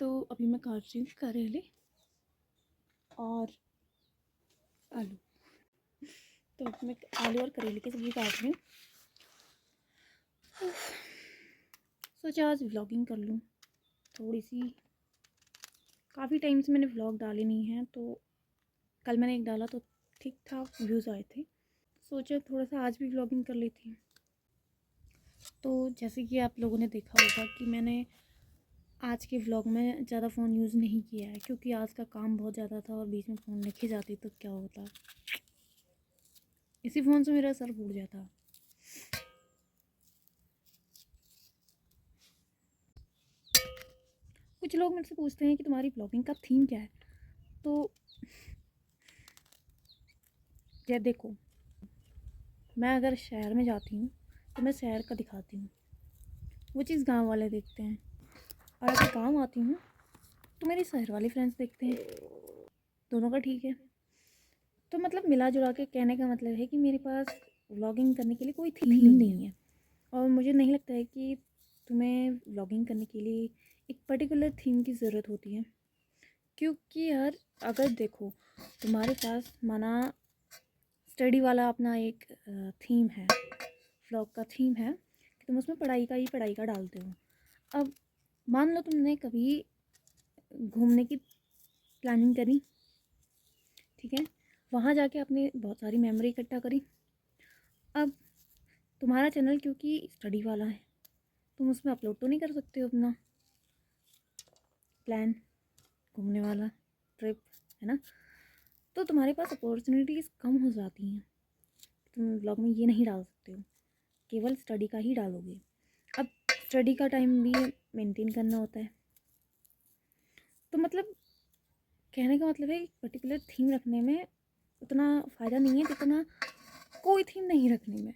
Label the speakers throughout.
Speaker 1: तो अभी मैं काट रही हूँ करेले और आलू। तो अभी मैं आलू और करेले की सब्ज़ी काट रही हूँ। सोचा आज व्लॉगिंग कर लूँ थोड़ी सी। काफ़ी टाइम से मैंने व्लॉग डाले नहीं हैं, तो कल मैंने एक डाला तो ठीक ठाक व्यूज़ आए थे। सोचा थोड़ा सा आज भी व्लॉगिंग कर लेती हूँ। तो जैसे कि आप लोगों ने देखा होगा कि मैंने आज के व्लॉग में ज़्यादा फ़ोन यूज़ नहीं किया है, क्योंकि आज का काम बहुत ज़्यादा था और बीच में फ़ोन रखी जाती तो क्या होता, इसी फ़ोन से मेरा सर फूट जाता। कुछ लोग मेरे से पूछते हैं कि तुम्हारी व्लॉगिंग का थीम क्या है। तो ये देखो, मैं अगर शहर में जाती हूँ तो मैं शहर का दिखाती हूँ, वो चीज़ गांव वाले देखते हैं। और अगर गांव आती हूँ तो मेरे शहर वाले फ्रेंड्स देखते हैं। दोनों का ठीक है। तो मतलब मिला जुला के कहने का मतलब है कि मेरे पास व्लॉगिंग करने के लिए कोई थीम नहीं है। और मुझे नहीं लगता है कि तुम्हें व्लॉगिंग करने के लिए एक पर्टिकुलर थीम की ज़रूरत होती है, क्योंकि यार अगर देखो तुम्हारे पास माना स्टडी वाला अपना एक थीम है, व्लॉग का थीम है कि तुम उसमें पढ़ाई का डालते हो। अब मान लो तुमने कभी घूमने की प्लानिंग करी, ठीक है, वहाँ जाके अपनी बहुत सारी मेमोरी इकट्ठा करी। अब तुम्हारा चैनल क्योंकि स्टडी वाला है, तुम उसमें अपलोड तो नहीं कर सकते हो अपना प्लान घूमने वाला ट्रिप, है ना। तो तुम्हारे पास अपॉर्चुनिटीज़ कम हो जाती हैं। तुम ब्लॉग में ये नहीं डाल सकते हो, केवल स्टडी का ही डालोगे। अब स्टडी का टाइम भी मेंटेन करना होता है। तो मतलब कहने का मतलब है एक पर्टिकुलर थीम रखने में उतना फ़ायदा नहीं है जितना कोई थीम नहीं रखने में,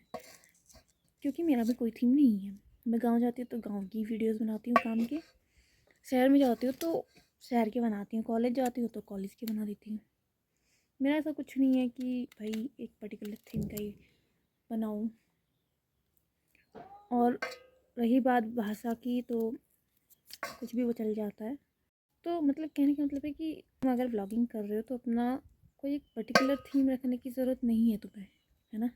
Speaker 1: क्योंकि मेरा भी कोई थीम नहीं है। मैं गांव जाती हूँ तो गांव की वीडियोस बनाती हूँ काम के, शहर में जाती हूँ तो शहर के बनाती हूँ, कॉलेज जाती हूँ तो कॉलेज के बना देती हूँ। मेरा ऐसा कुछ नहीं है कि भाई एक पर्टिकुलर थीम का ही बनाऊँ। और रही बात भाषा की, तो कुछ भी वो चल जाता है। तो मतलब कहने का मतलब है कि तुम अगर व्लॉगिंग कर रहे हो तो अपना कोई एक पर्टिकुलर थीम रखने की ज़रूरत नहीं है तुम्हें, है ना।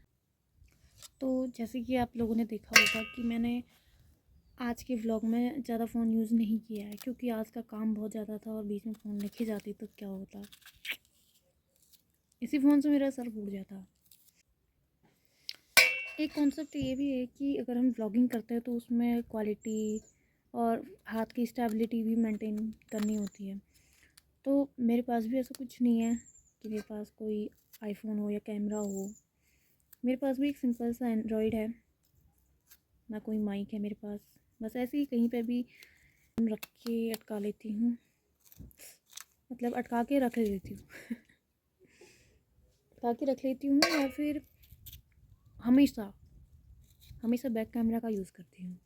Speaker 1: तो जैसे कि आप लोगों ने देखा होगा कि मैंने आज के व्लॉग में ज़्यादा फ़ोन यूज़ नहीं किया है, क्योंकि आज का काम बहुत ज़्यादा था और बीच में फ़ोन रखी जाती तो क्या होता, इसी फ़ोन से मेरा सर फूट जाता। एक कॉन्सेप्ट ये भी है कि अगर हम व्लॉगिंग करते हैं तो उसमें क्वालिटी और हाथ की स्टेबिलिटी भी मेंटेन करनी होती है। तो मेरे पास भी ऐसा कुछ नहीं है कि मेरे पास कोई आईफोन हो या कैमरा हो। मेरे पास भी एक सिंपल सा एंड्रॉयड है, ना कोई माइक है मेरे पास। बस ऐसे ही कहीं पे भी रख के अटका लेती हूँ, मतलब अटका के रख लेती हूँ अटका के रख लेती हूँ, या फिर हमेशा हमेशा बैक कैमरा का यूज़ करती हूँ,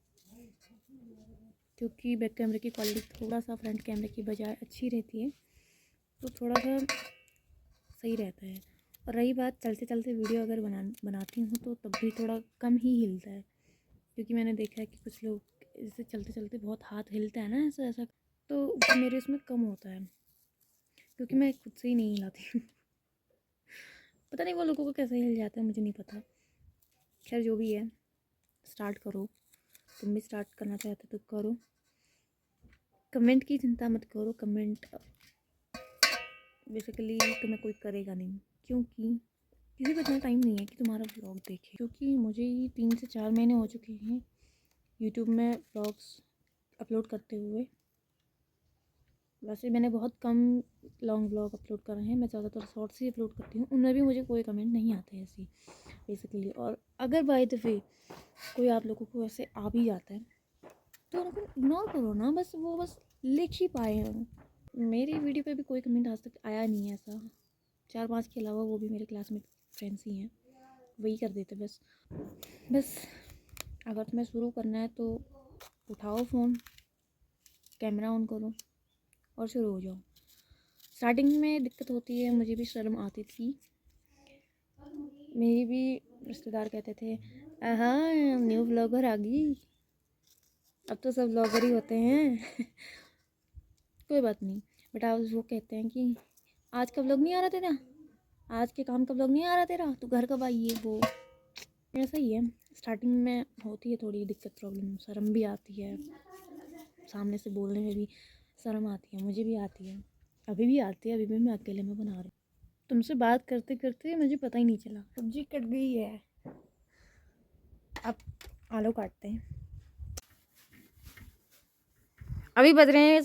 Speaker 1: क्योंकि बैक कैमरे की क्वालिटी थोड़ा सा फ्रंट कैमरे की बजाय अच्छी रहती है, तो थोड़ा सा सही रहता है। और रही बात चलते चलते वीडियो अगर बनाती हूँ तो तब भी थोड़ा कम ही हिलता है, क्योंकि मैंने देखा है कि कुछ लोग इससे चलते चलते बहुत हाथ हिलता है ना, ऐसा ऐसा, तो वो मेरे इसमें कम होता है, क्योंकि मैं खुद से ही नहीं हिलाती हूँ पता नहीं वो लोगों को कैसे हिल जाता है, मुझे नहीं पता। खैर जो भी है, स्टार्ट करो। तुम भी स्टार्ट करना चाहते तो करो। कमेंट की चिंता मत करो, कमेंट बेसिकली तुम्हें कोई करेगा नहीं, क्योंकि किसी को इतना टाइम नहीं है कि तुम्हारा व्लॉग देखे। क्योंकि मुझे ही 3 से 4 महीने हो चुके हैं यूट्यूब में व्लॉग्स अपलोड करते हुए। वैसे मैंने बहुत कम लॉन्ग व्लॉग अपलोड करे हैं, मैं ज़्यादातर शॉर्ट्स ही अपलोड करती हूँ, उनमें भी मुझे कोई कमेंट नहीं आते ऐसी बेसिकली। और अगर बाय द वे कोई आप लोगों को ऐसे आ भी जाता है तो उनको इग्नोर करो ना, बस वो बस लिख ही पाए हैं। मेरी वीडियो पे भी कोई कमेंट आज तक आया नहीं है ऐसा। 4-5 के अलावा, वो भी मेरे क्लासमेट फ्रेंड्स ही हैं, वही कर देते बस। अगर तुम्हें शुरू करना है तो उठाओ फ़ोन, कैमरा ऑन करो और शुरू हो जाओ। स्टार्टिंग में दिक्कत होती है, मुझे भी शर्म आती थी। मेरी भी रिश्तेदार कहते थे हाँ न्यू ब्लॉगर आ गई, अब तो सब ब्लॉगर ही होते हैं कोई बात नहीं। बट आप वो कहते हैं कि आज का व्लॉग नहीं आ रहा तेरा, आज के काम का व्लॉग नहीं आ रहा तेरा, तू घर कब आई है वो। ऐसा ही है, स्टार्टिंग में होती है थोड़ी दिक्कत, प्रॉब्लम, शर्म भी आती है, सामने से बोलने में भी शर्म आती है, मुझे भी आती है, अभी भी आती है, अभी भी मैं अकेले में बना रही हूँ। तुमसे बात करते करते मुझे पता ही नहीं चला सब्जी कट गई है। अब आलू काटते हैं। अभी बज रहे हैं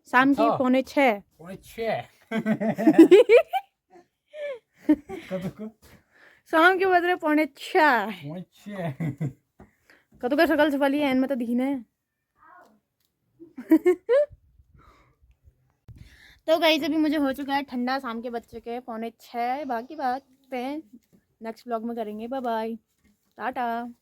Speaker 1: शाम की 5:45।
Speaker 2: 5:45
Speaker 1: शाम के बज रहे 5:45।
Speaker 2: 5:45
Speaker 1: कतो का शकल छपली है में तो दिखना है। तो गाइस अभी मुझे हो चुका है ठंडा, शाम के बज चुके हैं 5:45। बाकी बात नेक्स्ट व्लॉग में करेंगे। Bye bye, Tata.